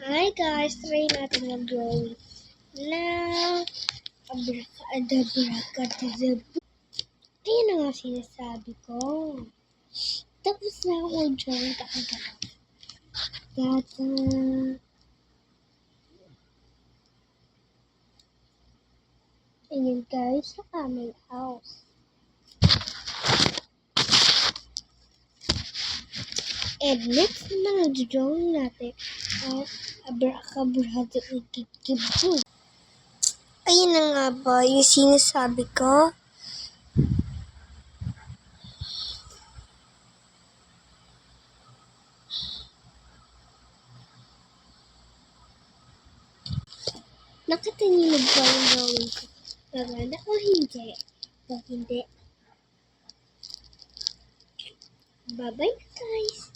Hi guys, try natin mag-drawing na abracadabra. Ayun na nga sinasabi ko. Tapos na ako mag-drawing talaga. Gata. Ayun guys, sa aming house. And next naman mag-drawing natin ang abracadabra. Ayun na nga ba yung sinasabi ko? Nakatanginig ba yung drawing ko? Maganda o hindi? Pag hindi, bye-bye guys!